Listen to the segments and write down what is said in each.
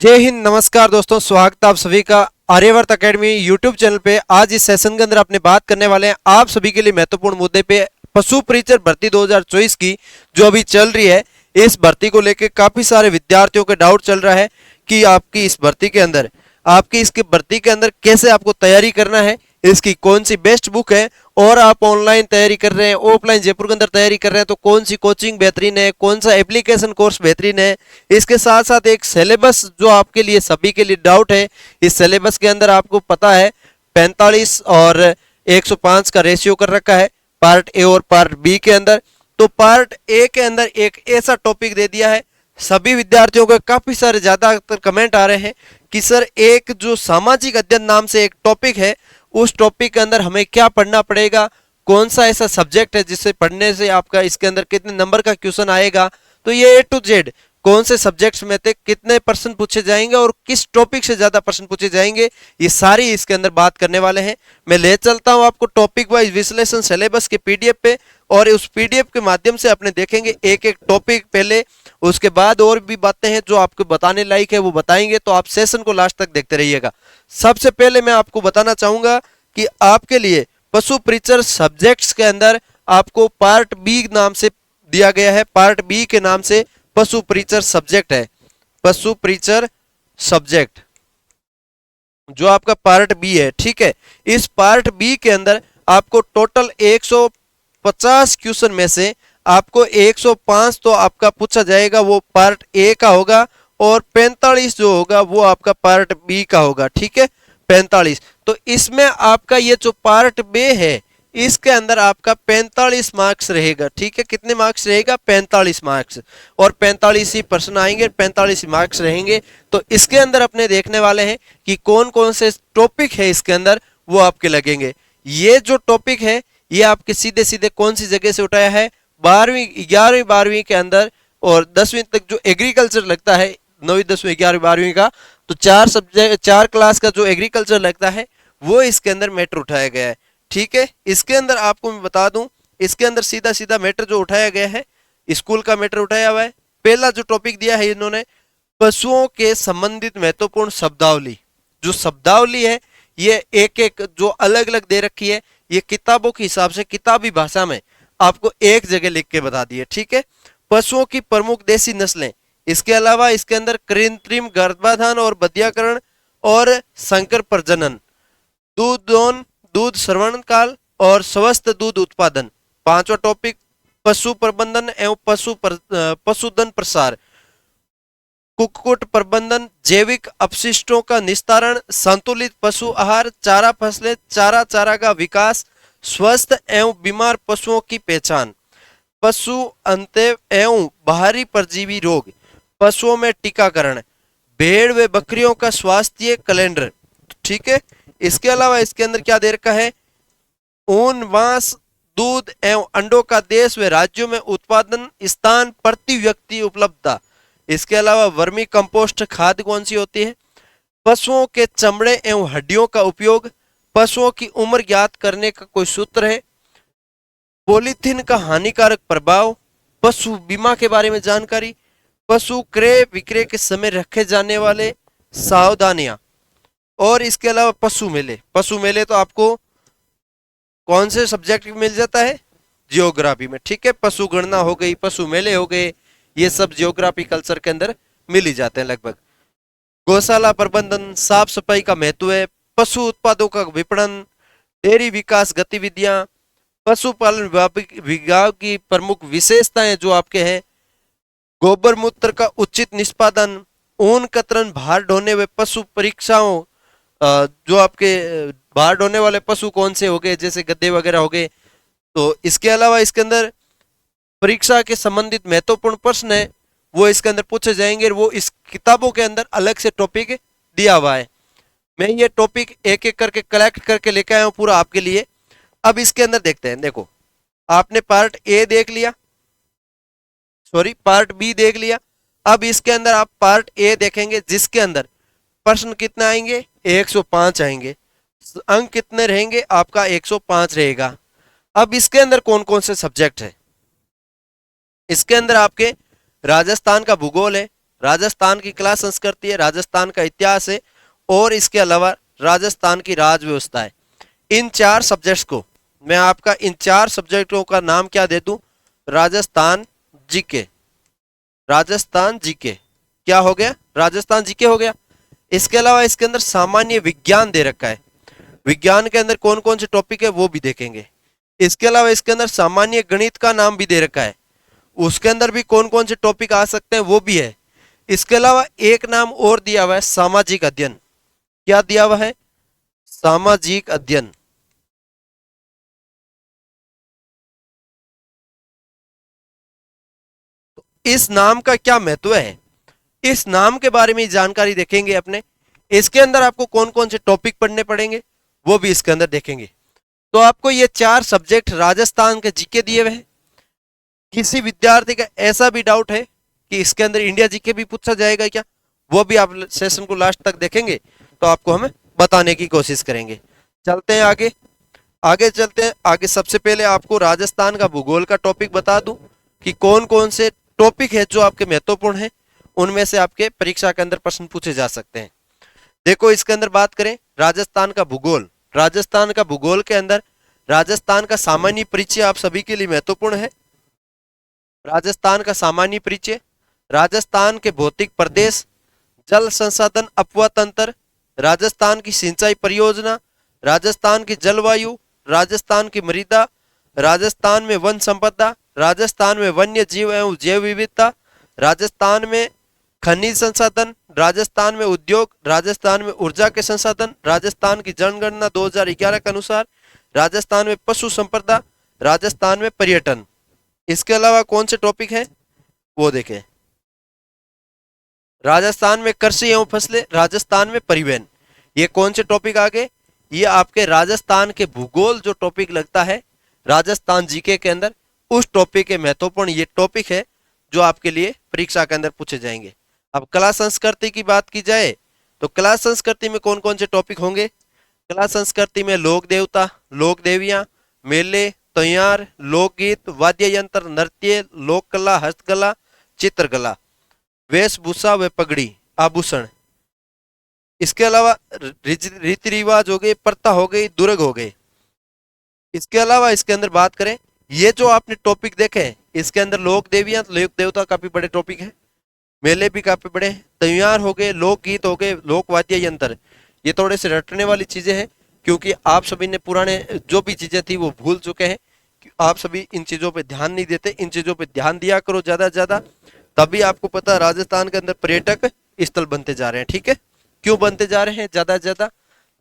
जय हिंद। नमस्कार दोस्तों, स्वागत है आप सभी का आर्यवर्त एकेडमी यूट्यूब चैनल पे। आज इस सेशन के अंदर अपने बात करने वाले हैं आप सभी के लिए महत्वपूर्ण मुद्दे पे पशु परिचर भर्ती 2024 की जो अभी चल रही है। इस भर्ती को लेकर काफी सारे विद्यार्थियों के डाउट चल रहा है कि आपकी इसकी भर्ती के अंदर कैसे आपको तैयारी करना है, इसकी कौन सी बेस्ट बुक है, और आप ऑनलाइन तैयारी कर रहे हैं, ऑफलाइन जयपुर के अंदर तैयारी कर रहे हैं तो कौन सी कोचिंग बेहतरीन है, कौन सा एप्लीकेशन कोर्स बेहतरीन है। इसके साथ साथ एक सिलेबस जो आपके लिए सभी के लिए डाउट है। इस सिलेबस के अंदर आपको पता है 45 और 105 का रेशियो कर रखा है पार्ट ए और पार्ट बी के अंदर। तो पार्ट ए के अंदर एक ऐसा टॉपिक दे दिया है, सभी विद्यार्थियों को काफी सारे ज्यादातर कमेंट आ रहे हैं कि सर एक जो सामाजिक अध्ययन नाम से एक टॉपिक है, उस टॉपिक के अंदर हमें क्या पढ़ना पड़ेगा, कौन सा ऐसा सब्जेक्ट है जिससे पढ़ने से आपका इसके अंदर कितने नंबर का क्वेश्चन आएगा। तो ये ए टू जेड कौन से सब्जेक्ट्स में थे, कितने प्रश्न पूछे जाएंगे और किस टॉपिक से ज्यादा प्रश्न पूछे जाएंगे, ये सारी इसके अंदर बात करने वाले हैं। मैं ले चलता हूं आपको टॉपिक वाइज विश्लेषण सिलेबस के पीडीएफ पे, और उस पीडीएफ के माध्यम से अपने देखेंगे एक एक टॉपिक पहले, उसके बाद और भी बातें हैं जो आपको बताने लायक है वो बताएंगे। तो आप सेशन को लास्ट तक देखते रहिएगा। सबसे पहले मैं आपको बताना चाहूंगा कि आपके लिए पशु परिचर सब्जेक्ट्स के अंदर आपको पार्ट बी नाम से दिया गया है। पार्ट बी के नाम से पशु परिचर सब्जेक्ट है। पशु परिचर सब्जेक्ट जो आपका पार्ट बी है, ठीक है। इस पार्ट बी के अंदर आपको टोटल 150 क्वेश्चन में से आपको 105 तो आपका पूछा जाएगा, वो पार्ट ए का होगा, और 45 जो होगा वो आपका पार्ट बी का होगा, ठीक है। 45 तो इसमें आपका ये जो पार्ट बे है इसके अंदर आपका 45 मार्क्स रहेगा, ठीक है। कितने मार्क्स रहेगा? 45 मार्क्स, और 45 ही प्रश्न आएंगे, 45 मार्क्स रहेंगे। तो इसके अंदर अपने देखने वाले हैं कि कौन कौन से टॉपिक है इसके अंदर वो आपके लगेंगे। ये जो टॉपिक है ये आपके सीधे सीधे कौन सी जगह से उठाया है? 12वीं 11वीं 12वीं के अंदर और 10वीं तक जो एग्रीकल्चर लगता है, 9वीं 10वीं 11वीं 12वीं का, तो 4 क्लास का जो एग्रीकल्चर लगता है वो इसके अंदर मैटर उठाया गया है, ठीक है। इसके अंदर आपको मैं बता दूं, इसके अंदर सीधा सीधा मैटर जो उठाया गया है स्कूल का मैटर उठाया हुआ है। पहला जो टॉपिक दिया है इन्होंने, पशुओं के संबंधित महत्वपूर्ण शब्दावली। जो शब्दावली है ये एक एक जो अलग अलग दे रखी है, ये किताबों के हिसाब से किताबी भाषा में आपको एक जगह लिख के बता दी है, ठीक है। पशुओं की प्रमुख देसी नस्लें, इसके अलावा इसके अंदर कृत्रिम गर्भाधान और बधियाकरण और संकर प्रजनन, दूध श्रवण काल और स्वस्थ दूध उत्पादन। पांचवा टॉपिक पशु प्रबंधन एवं पशुधन प्रसार, कुक्कुट प्रबंधन, जैविक अपशिष्टों का निस्तारण, संतुलित पशु आहार, चारा फसलें, चारा का विकास, स्वस्थ एवं बीमार पशुओं की पहचान, पशु अंत्य एवं बाहरी परजीवी रोग, पशुओं में टीकाकरण, भेड़ व बकरियों का स्वास्थ्य कैलेंडर, ठीक है। इसके अलावा इसके अंदर क्या दे रखा है? ऊन, मांस, दूध एवं अंडों का देश व राज्यों में उत्पादन स्थान, प्रति व्यक्ति उपलब्धता। इसके अलावा वर्मी कंपोस्ट खाद कौन सी होती है? पशुओं के चमड़े एवं हड्डियों का उपयोग, पशुओं की उम्र ज्ञात करने का कोई सूत्र है, पॉलीथीन का हानिकारक प्रभाव, पशु बीमा के बारे में जानकारी, पशु क्रय विक्रय के समय रखे जाने वाले सावधानियां, और इसके अलावा पशु मेले तो आपको कौन से सब्जेक्ट में मिल जाता है? जियोग्राफी में, ठीक है। पशु गणना हो गई, पशु मेले हो गए, ये सब जियोग्राफी कल्चर के अंदर मिल ही जाते हैं लगभग। गौशाला प्रबंधन, साफ सफाई का महत्व है, पशु उत्पादों का विपणन, डेयरी विकास गतिविधियां, पशुपालन विभाग की प्रमुख विशेषताएं जो आपके हैं, गोबर मूत्र का उचित निष्पादन, ऊन कतरन, भार ढोने व पशु परीक्षाओं, जो आपके बाहर ढोने वाले पशु कौन से हो गए, जैसे गद्दे वगैरह हो गए। तो इसके अलावा इसके अंदर परीक्षा के संबंधित महत्वपूर्ण प्रश्न है वो इसके अंदर पूछे जाएंगे, वो इस किताबों के अंदर अलग से टॉपिक दिया हुआ है। मैं ये टॉपिक एक एक करके कलेक्ट करके लेके आया हूं पूरा आपके लिए। अब इसके अंदर देखते हैं। देखो, आपने पार्ट ए देख लिया, सॉरी पार्ट बी देख लिया। अब इसके अंदर आप पार्ट ए देखेंगे जिसके अंदर प्रश्न कितने आएंगे? 105 आएंगे। अंक कितने रहेंगे? आपका 105 रहेगा। अब इसके अंदर कौन कौन से सब्जेक्ट है? इसके अंदर आपके राजस्थान का भूगोल है, राजस्थान की कला संस्कृति है, राजस्थान का इतिहास है और इसके अलावा राजस्थान की राज व्यवस्था है। इन चार सब्जेक्ट्स को मैं आपका इन चार सब्जेक्टों का नाम क्या दे दूं? राजस्थान जीके। राजस्थान जीके क्या हो गया? राजस्थान जीके हो गया। इसके अलावा इसके अंदर सामान्य विज्ञान दे रखा है, विज्ञान के अंदर कौन कौन से टॉपिक है वो भी देखेंगे। इसके अलावा इसके अंदर सामान्य गणित का नाम भी दे रखा है, उसके अंदर भी कौन कौन से टॉपिक आ सकते हैं वो भी है। इसके अलावा एक नाम और दिया हुआ है सामाजिक अध्ययन। क्या दिया हुआ है? सामाजिक अध्ययन। इस नाम का क्या महत्व है, इस नाम के बारे में जानकारी देखेंगे अपने। इसके अंदर आपको कौन कौन से टॉपिक पढ़ने पड़ेंगे वो भी इसके अंदर देखेंगे। तो आपको ये चार सब्जेक्ट राजस्थान के जीके दिए हुए हैं। किसी विद्यार्थी का ऐसा भी डाउट है कि इसके अंदर इंडिया जीके भी पूछा जाएगा क्या, वो भी आप सेशन को लास्ट तक देखेंगे तो आपको हमें बताने की कोशिश करेंगे। चलते हैं आगे, आगे चलते हैं आगे। सबसे पहले आपको राजस्थान का भूगोल का टॉपिक बता दूं कि कौन कौन से टॉपिक है जो आपके महत्वपूर्ण है, उनमें से आपके परीक्षा के अंदर प्रश्न पूछे जा सकते हैं। देखो इसके अंदर बात करें राजस्थान का भूगोल, राजस्थान का भूगोल के अंदर राजस्थान का सामान्य परिचय आप सभी के लिए महत्वपूर्ण है। राजस्थान का सामान्य परिचय, राजस्थान के भौतिक प्रदेश, जल संसाधन अपवा तंत्र, राजस्थान की सिंचाई परियोजना, राजस्थान की जलवायु, राजस्थान की मृदा, राजस्थान में वन संपदा, राजस्थान में वन्य जीव एवं जैव विविधता, राजस्थान में खनिज संसाधन, राजस्थान में उद्योग, राजस्थान में ऊर्जा के संसाधन, राजस्थान की जनगणना 2011 के अनुसार, राजस्थान में पशु संपदा, राजस्थान में पर्यटन। इसके अलावा कौन से टॉपिक हैं वो देखें। राजस्थान में कृषि एवं फसलें, राजस्थान में परिवहन। ये कौन से टॉपिक आ गए? ये आपके राजस्थान के भूगोल जो टॉपिक लगता है राजस्थान जीके के अंदर, उस टॉपिक के महत्वपूर्ण ये टॉपिक है जो आपके लिए परीक्षा के अंदर पूछे जाएंगे। अब कला संस्कृति की बात की जाए तो कला संस्कृति में कौन कौन से टॉपिक होंगे? कला संस्कृति में लोक देवता, लोक देवियां, मेले, त्योहार, लोकगीत, वाद्य यंत्र, नृत्य, लोक कला, हस्तकला, चित्रकला, वेशभूषा व पगड़ी, आभूषण। इसके अलावा रीति रिवाज हो गए, प्रथा हो गई, दुर्ग हो गए। इसके अलावा इसके अंदर बात करें, ये जो आपने टॉपिक देखे हैं इसके अंदर लोक देवियां, लोक देवता काफी बड़े टॉपिक है, मेले भी काफी बड़े हैं, त्योहार हो गए, लोकगीत हो गए, लोक वाद्य यंत्र। ये थोड़े से रटने वाली चीजें हैं क्योंकि आप सभी ने पुराने जो भी चीजें थी वो भूल चुके हैं। आप सभी इन चीजों पे ध्यान नहीं देते, इन चीजों पे ध्यान दिया करो ज्यादा से ज्यादा, तभी आपको पता राजस्थान के अंदर पर्यटक स्थल बनते जा रहे हैं। ठीक है, क्यों बनते जा रहे हैं ज्यादा से ज्यादा?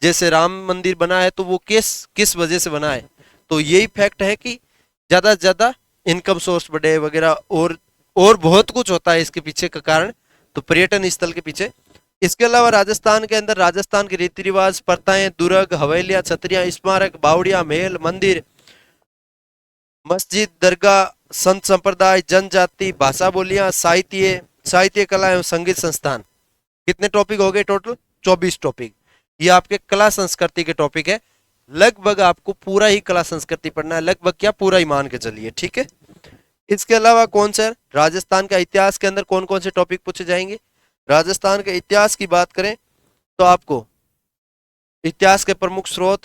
जैसे राम मंदिर बना है तो वो किस किस वजह से बना है, तो यही फैक्ट है कि ज्यादा से ज्यादा इनकम सोर्स बढ़े वगैरह, और बहुत कुछ होता है इसके पीछे का कारण, तो पर्यटन स्थल के पीछे। इसके अलावा राजस्थान के अंदर राजस्थान के रीति रिवाज, प्रथाएं, दुर्ग, हवेलियां, छतरियां, स्मारक, बावड़िया, महल, मंदिर, मस्जिद, दरगाह, संत संप्रदाय, जनजाति, भाषा बोलियां, साहित्य, साहित्य कला एवं संगीत संस्थान। कितने टॉपिक हो गए टोटल? 24 टॉपिक। ये आपके कला संस्कृति के टॉपिक है। लगभग आपको पूरा ही कला संस्कृति पढ़ना है, लगभग क्या पूरा ही मान के चलिए। ठीक है, इसके अलावा कौन सा राजस्थान का इतिहास के अंदर कौन कौन से टॉपिक पूछे जाएंगे? राजस्थान के इतिहास की बात करें तो आपको इतिहास के प्रमुख स्रोत,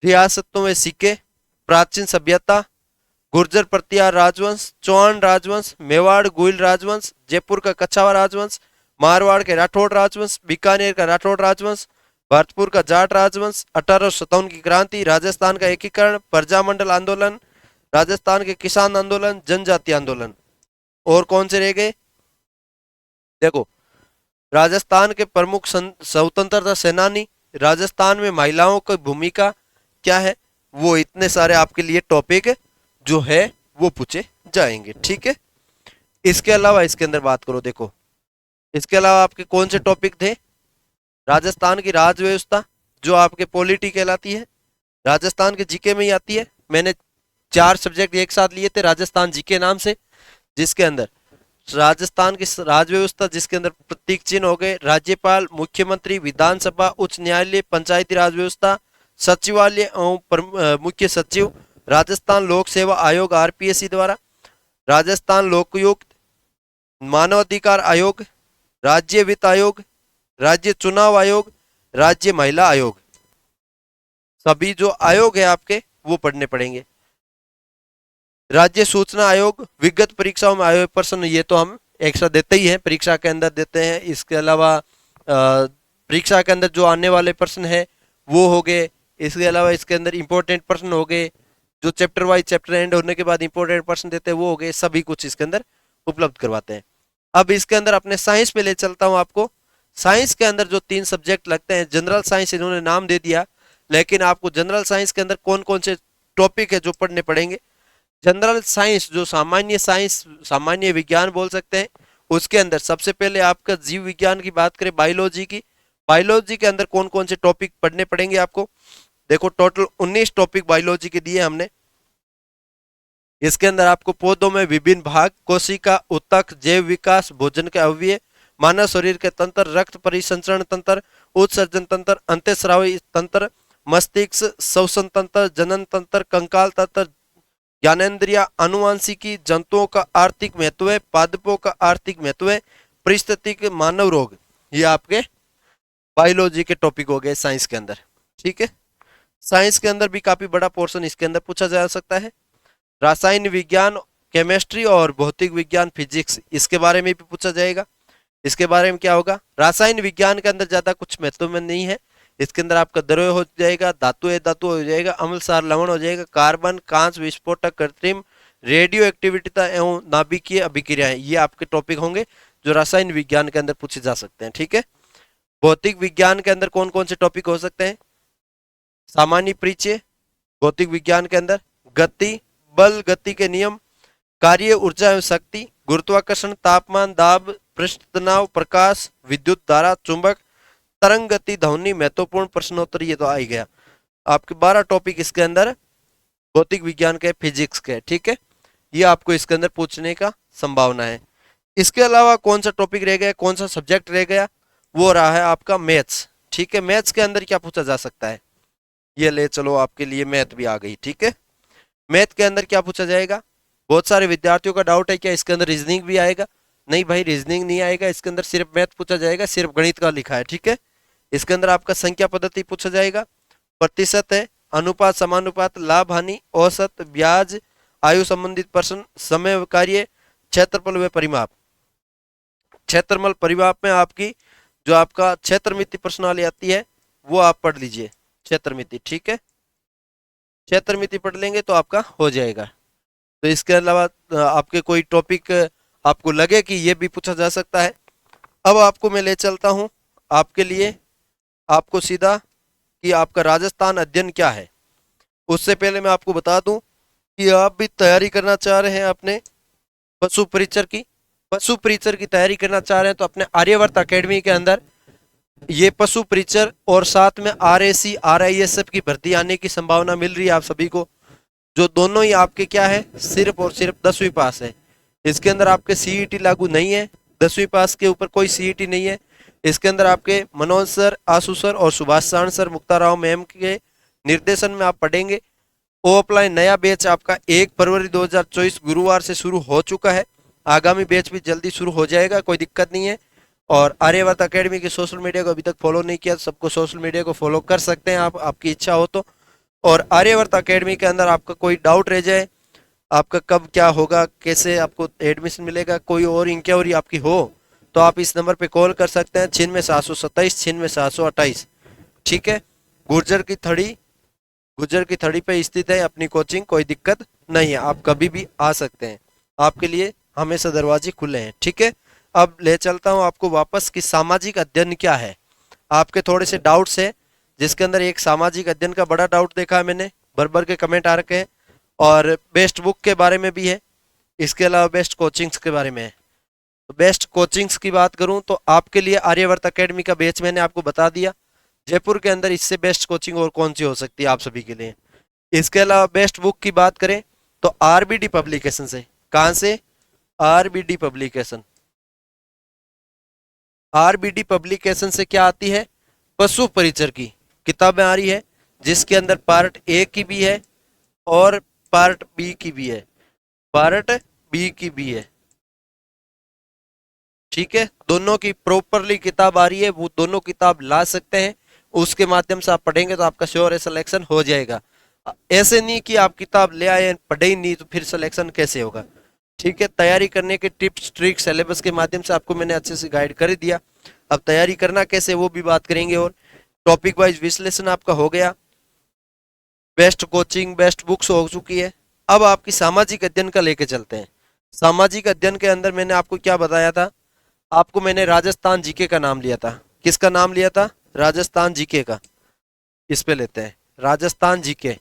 रियासतों में सिक्के, प्राचीन सभ्यता, गुर्जर प्रतिहार राजवंश, चौहान राजवंश, मेवाड़ गुइल राजवंश, जयपुर का कछावा राजवंश, मारवाड़ के राठौड़ राजवंश, बीकानेर का राठौड़ राजवंश, भरतपुर का जाट राजवंश, 1857 की क्रांति, राजस्थान का एकीकरण, प्रजामंडल आंदोलन, राजस्थान के किसान आंदोलन, जनजाति आंदोलन। और कौन से रह गए? देखो, राजस्थान के प्रमुख स्वतंत्रता सेनानी, राजस्थान में महिलाओं की भूमिका क्या है, वो इतने सारे आपके लिए टॉपिक जो है वो पूछे जाएंगे। ठीक है, इसके अलावा इसके अंदर बात करो, देखो इसके अलावा आपके कौन से टॉपिक थे? राजस्थान की राज व्यवस्था जो आपके पॉलिटी कहलाती है, राजस्थान के जीके में ही आती है। मैंने 4 सब्जेक्ट एक साथ लिए थे राजस्थान जीके नाम से, जिसके अंदर राजस्थान की राज व्यवस्था, जिसके अंदर प्रतीक चिन्ह हो गए राज्यपाल, मुख्यमंत्री, विधानसभा, उच्च न्यायालय, पंचायती राज व्यवस्था, सचिवालय एवं मुख्य सचिव, राजस्थान लोक सेवा आयोग आरपीएससी द्वारा, राजस्थान लोकायुक्त, मानवाधिकार आयोग, राज्य वित्त आयोग, राज्य चुनाव आयोग, राज्य महिला आयोग। सभी जो आयोग है आपके वो पढ़ने पड़ेंगे। राज्य सूचना आयोग, विगत परीक्षाओं में आयोग प्रश्न, ये तो हम एक्स्ट्रा देते ही हैं, परीक्षा के अंदर देते हैं। इसके अलावा परीक्षा के अंदर जो आने वाले प्रश्न है वो हो गए। इसके अलावा इसके अंदर इंपॉर्टेंट प्रश्न हो गए, जो चैप्टर वाइज चैप्टर एंड होने के बाद इंपॉर्टेंट प्रश्न देते हैं वो हो गए, सभी कुछ इसके अंदर उपलब्ध करवाते हैं। अब इसके अंदर अपने साइंस पे ले चलता हूं आपको। साइंस के अंदर जो 3 सब्जेक्ट लगते हैं, जनरल साइंस इन्होंने नाम दे दिया, लेकिन आपको जनरल साइंस के अंदर कौन कौन से टॉपिक है जो पढ़ने पड़ेंगे। जनरल साइंस जो सामान्य साइंस, सामान्य विज्ञान बोल सकते हैं, उसके अंदर सबसे पहले आपका जीव विज्ञान की बात करें, बायोलॉजी की, बायोलॉजी के अंदर कौन कौन से टॉपिक पढ़ने पड़ेंगे आपको। देखो टोटल 19 टॉपिक बायोलॉजी के दिए हमने। इसके अंदर आपको पौधों में विभिन्न भाग, कोशिका, उत्तक, जैव विकास, भोजन के अवयव, मानव शरीर के तंत्र, रक्त परिसंचरण तंत्र, उत्सर्जन तंत्र, अंतःस्रावी तंत्र, मस्तिष्क, श्वसन तंत्र, जनन तंत्र, कंकाल तंत्र, ज्ञानेन्द्रिय, अनुवांशिकी, जंतुओं का आर्थिक महत्व है, पादपों का आर्थिक महत्व है, परिस्थितिक, मानव रोग, ये आपके बायोलॉजी के टॉपिक हो गए साइंस के अंदर। ठीक है, साइंस के अंदर भी काफी बड़ा पोर्शन इसके अंदर पूछा जा सकता है। रासायन विज्ञान, केमिस्ट्री और भौतिक विज्ञान, फिजिक्स, इसके बारे में भी पूछा जाएगा। इसके बारे में क्या होगा, रासायन विज्ञान के अंदर ज्यादा कुछ महत्व में नहीं है। इसके अंदर आपका द्रव्य हो जाएगा, धातु है धातु हो जाएगा, अम्ल सार लवण हो जाएगा, कार्बन, कांच, विस्फोटक, कृत्रिम, रेडियो एक्टिविटी एवं नाभिकीय अभिक्रियाएं, ये आपके टॉपिक होंगे जो रासायन विज्ञान के अंदर पूछे जा सकते हैं। ठीक है, भौतिक विज्ञान के अंदर कौन कौन से टॉपिक हो सकते हैं, सामान्य परिचय, भौतिक विज्ञान के अंदर गति, बल, गति के नियम, कार्य, ऊर्जा एवं शक्ति, गुरुत्वाकर्षण, तापमान, दाब, पृष्ठ तनाव, प्रकाश, विद्युत धारा, चुंबक, तरंग गति, ध्वनि, महत्वपूर्ण प्रश्नोत्तर, ये तो आ ही गया। आपके 12 टॉपिक इसके अंदर भौतिक विज्ञान के, फिजिक्स के। ठीक है, ये आपको इसके अंदर पूछने का संभावना है। इसके अलावा कौन सा टॉपिक रह गया, कौन सा सब्जेक्ट रह गया, वो रहा है आपका मैथ्स। ठीक है, मैथ्स के अंदर क्या पूछा जा सकता है, ये ले चलो आपके लिए मैथ भी आ गई। ठीक है, मैथ के अंदर क्या पूछा जाएगा, बहुत सारे विद्यार्थियों का डाउट है क्या इसके अंदर रीजनिंग भी आएगा। नहीं भाई, रीजनिंग नहीं आएगा, इसके अंदर सिर्फ मैथ पूछा जाएगा, सिर्फ गणित का लिखा है। ठीक है, इसके अंदर आपका संख्या पद्धति पूछा जाएगा, प्रतिशत है, अनुपात, समानुपात, लाभ हानि, औसत, ब्याज, आयु संबंधित प्रश्न, समय कार्य, क्षेत्रफल व परिमाप। क्षेत्रफल परिमाप में आपकी जो आपका क्षेत्रमिति प्रश्नावली आती है वो आप पढ़ लीजिए, क्षेत्रमिति। ठीक है, क्षेत्रमिति पढ़ लेंगे तो आपका हो जाएगा। तो इसके अलावा आपके कोई टॉपिक आपको लगे कि ये भी पूछा जा सकता है। अब आपको मैं ले चलता हूं आपके लिए, आपको सीधा कि आपका राजस्थान अध्ययन क्या है। उससे पहले मैं आपको बता दूं कि आप भी तैयारी करना चाह रहे हैं अपने पशु परिचर की, पशु परिचर की तैयारी करना चाह रहे हैं तो अपने आर्यवर्त एकेडमी के अंदर ये पशु परिचर और साथ में RAC RISF की भर्ती आने की संभावना मिल रही है आप सभी को, जो दोनों ही आपके क्या है, सिर्फ और सिर्फ 10वीं पास है। इसके अंदर आपके CET लागू नहीं है, 10वीं पास के ऊपर कोई CET नहीं है। इसके अंदर आपके मनोज सर, आशु सर और सुभाष सारण सर, मुक्ता राव मैम के निर्देशन में आप पढ़ेंगे। ओ अप्लाई नया बैच आपका 1 फरवरी 2024 गुरुवार से शुरू हो चुका है, आगामी बैच भी जल्दी शुरू हो जाएगा, कोई दिक्कत नहीं है। और आर्यवर्त एकेडमी के सोशल मीडिया को अभी तक फॉलो नहीं किया, सबको सोशल मीडिया को फॉलो कर सकते हैं आप, आपकी इच्छा हो तो। और आर्यवर्त एकेडमी के अंदर आपका कोई डाउट रह जाए, आपका कब क्या होगा, कैसे आपको एडमिशन मिलेगा, कोई और इंक्वायरी आपकी हो तो आप इस नंबर पे कॉल कर सकते हैं, 96 727 96 728। ठीक है, गुर्जर की थड़ी, गुर्जर की थड़ी पे स्थित है अपनी कोचिंग, कोई दिक्कत नहीं है, आप कभी भी आ सकते हैं, आपके लिए हमेशा दरवाजे खुले हैं। ठीक है, अब ले चलता हूं आपको वापस कि सामाजिक अध्ययन क्या है। आपके थोड़े से डाउट्स है, जिसके अंदर एक सामाजिक अध्ययन का बड़ा डाउट देखा है मैंने, भर भर के कमेंट आ रखे हैं, और बेस्ट बुक के बारे में भी है, इसके अलावा बेस्ट कोचिंग्स के बारे में है। तो बेस्ट कोचिंग्स की बात करूं तो आपके लिए आर्यवर्त एकेडमी का बैच मैंने आपको बता दिया, जयपुर के अंदर इससे बेस्ट कोचिंग और कौन सी हो सकती है आप सभी के लिए। इसके अलावा बेस्ट बुक की बात करें तो RBD पब्लिकेशन से, कहां से, RBD पब्लिकेशन, RBD पब्लिकेशन से क्या आती है, पशु परिचर की किताबें आ रही है, जिसके अंदर पार्ट A की भी है और पार्ट B की भी है, पार्ट B की भी है। ठीक है, दोनों की प्रॉपरली किताब आ रही है, वो दोनों किताब ला सकते हैं, उसके माध्यम से आप पढ़ेंगे तो आपका श्योर है सिलेक्शन हो जाएगा। ऐसे नहीं कि आप किताब ले आए पढ़े ही नहीं तो फिर सिलेक्शन कैसे होगा। ठीक है, तैयारी करने के टिप्स ट्रिक्स सिलेबस के माध्यम से आपको मैंने अच्छे से गाइड कर दिया। अब तैयारी करना कैसे वो भी बात करेंगे, और टॉपिक वाइज विश्लेषण आपका हो गया, बेस्ट कोचिंग बेस्ट बुक्स हो चुकी है। अब आपकी सामाजिक अध्ययन का लेके चलते हैं। सामाजिक अध्ययन के अंदर मैंने आपको क्या बताया था, आपको मैंने राजस्थान जीके का नाम लिया था। किसका नाम लिया था? राजस्थान जीके का। इस पे लेते हैं राजस्थान जीके,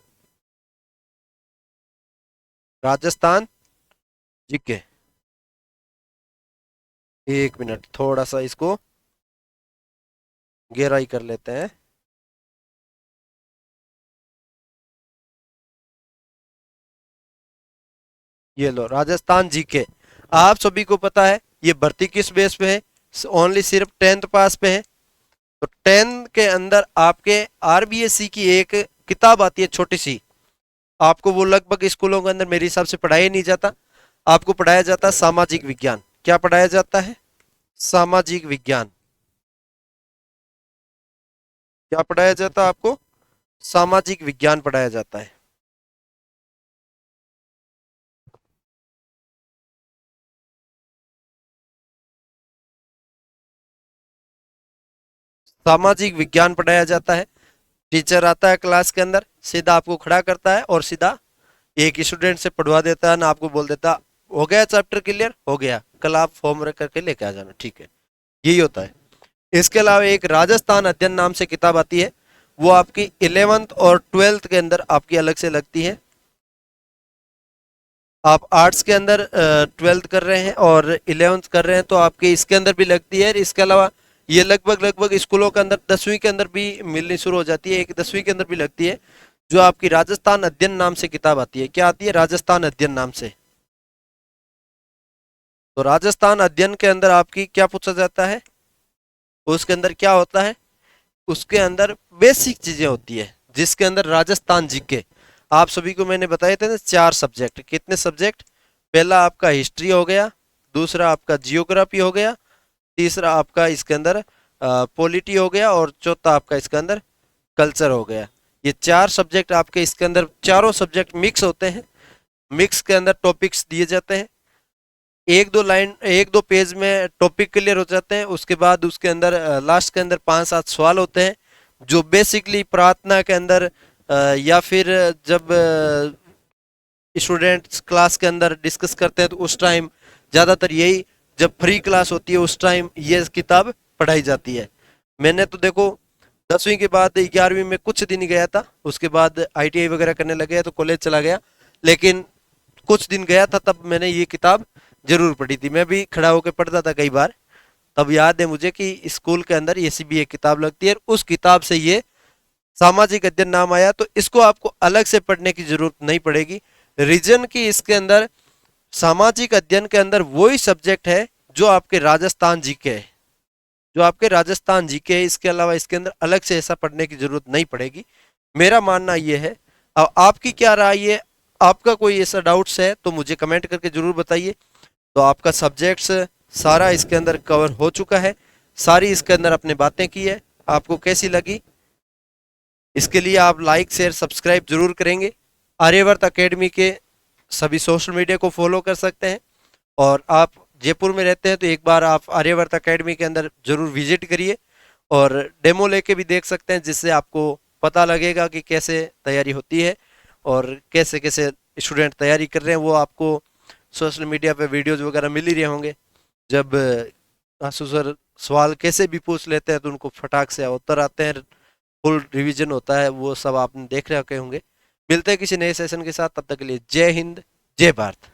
राजस्थान जीके। एक मिनट, थोड़ा सा इसको गहराई कर लेते हैं। ये लो राजस्थान जीके। आप सभी को पता है ये भर्ती किस बेस पे है, ओनली सिर्फ 10th पास पे है। तो 10th के अंदर आपके आरबीएससी की एक किताब आती है छोटी सी, आपको वो लगभग स्कूलों के अंदर मेरे हिसाब से पढ़ाया नहीं जाता, आपको पढ़ाया जाता है सामाजिक विज्ञान। क्या पढ़ाया जाता है? सामाजिक विज्ञान। क्या पढ़ाया जाता है आपको? सामाजिक विज्ञान पढ़ाया जाता है। सामाजिक विज्ञान पढ़ाया जाता है। टीचर आता है क्लास के अंदर, सीधा आपको खड़ा करता है और सीधा एक स्टूडेंट से पढ़वा देता है ना, आपको बोल देता हो गया चैप्टर क्लियर, हो गया, कल आप फॉर्म वर्क करके लेके आ जाना। ठीक है, यही होता है। इसके अलावा एक राजस्थान अध्ययन नाम से किताब आती है, वो आपकी 11th और 12th के अंदर आपकी अलग से लगती है। आप आर्ट्स के अंदर 12th कर रहे हैं और 11th कर रहे हैं तो आपके इसके अंदर भी लगती है। इसके अलावा ये लगभग लगभग स्कूलों के अंदर 10वीं के अंदर भी मिलनी शुरू हो जाती है, एक 10वीं के अंदर भी लगती है, जो आपकी राजस्थान अध्ययन नाम से किताब आती है। क्या आती है? राजस्थान अध्ययन नाम से। तो राजस्थान अध्ययन के अंदर आपकी क्या पूछा जाता है, उसके अंदर क्या होता है, उसके अंदर बेसिक चीजें होती है, जिसके अंदर राजस्थान जीके। आप सभी को मैंने बताए थे ना 4 सब्जेक्ट। कितने सब्जेक्ट? पहला आपका हिस्ट्री हो गया, दूसरा आपका जियोग्राफी हो गया, तीसरा आपका इसके अंदर पॉलिटी हो गया, और चौथा आपका इसके अंदर कल्चर हो गया। ये 4 सब्जेक्ट आपके इसके अंदर, चारों सब्जेक्ट मिक्स होते हैं। मिक्स के अंदर टॉपिक्स दिए जाते हैं, एक दो लाइन एक दो पेज में टॉपिक क्लियर हो जाते हैं। उसके बाद उसके अंदर लास्ट के अंदर 5-7 सवाल होते हैं, जो बेसिकली प्रार्थना के अंदर या फिर जब स्टूडेंट्स क्लास के अंदर डिस्कस करते हैं तो उस टाइम ज़्यादातर यही, जब फ्री क्लास होती है उस टाइम ये किताब पढ़ाई जाती है। मैंने तो देखो 10वीं के बाद 11वीं में कुछ दिन गया था, उसके बाद आईटीआई वगैरह करने लगे तो कॉलेज चला गया, लेकिन कुछ दिन गया था तब मैंने ये किताब जरूर पढ़ी थी। मैं भी खड़ा होकर पढ़ता था कई बार, तब याद है मुझे कि स्कूल के अंदर ये सी भी एक किताब लगती है, उस किताब से ये सामाजिक अध्ययन नाम आया। तो इसको आपको अलग से पढ़ने की जरूरत नहीं पड़ेगी। रीजन की इसके अंदर सामाजिक अध्ययन के अंदर वही सब्जेक्ट है जो आपके राजस्थान जीके है, जो आपके राजस्थान जीके है। इसके अलावा इसके अंदर अलग से ऐसा पढ़ने की जरूरत नहीं पड़ेगी, मेरा मानना यह है। अब आपकी क्या राय है, आपका कोई ऐसा डाउट्स है तो मुझे कमेंट करके जरूर बताइए। तो आपका सब्जेक्ट्स सारा इसके अंदर कवर हो चुका है, सारी इसके अंदर अपने बातें की है। आपको कैसी लगी, इसके लिए आप लाइक शेयर सब्सक्राइब जरूर करेंगे। आर्यवर्त एकेडमी के सभी सोशल मीडिया को फॉलो कर सकते हैं, और आप जयपुर में रहते हैं तो एक बार आप आर्यवर्त एकेडमी के अंदर जरूर विजिट करिए और डेमो लेके भी देख सकते हैं, जिससे आपको पता लगेगा कि कैसे तैयारी होती है और कैसे कैसे स्टूडेंट तैयारी कर रहे हैं। वो आपको सोशल मीडिया पे वीडियोज वगैरह मिल ही रहे होंगे, जब आंसू सर सवाल कैसे भी पूछ लेते हैं तो उनको फटाक से उत्तर आते हैं, फुल रिवीजन होता है, वो सब आपने देख रहे होंगे। मिलते हैं किसी नए सेशन के साथ, तब तक के लिए जय हिंद जय भारत।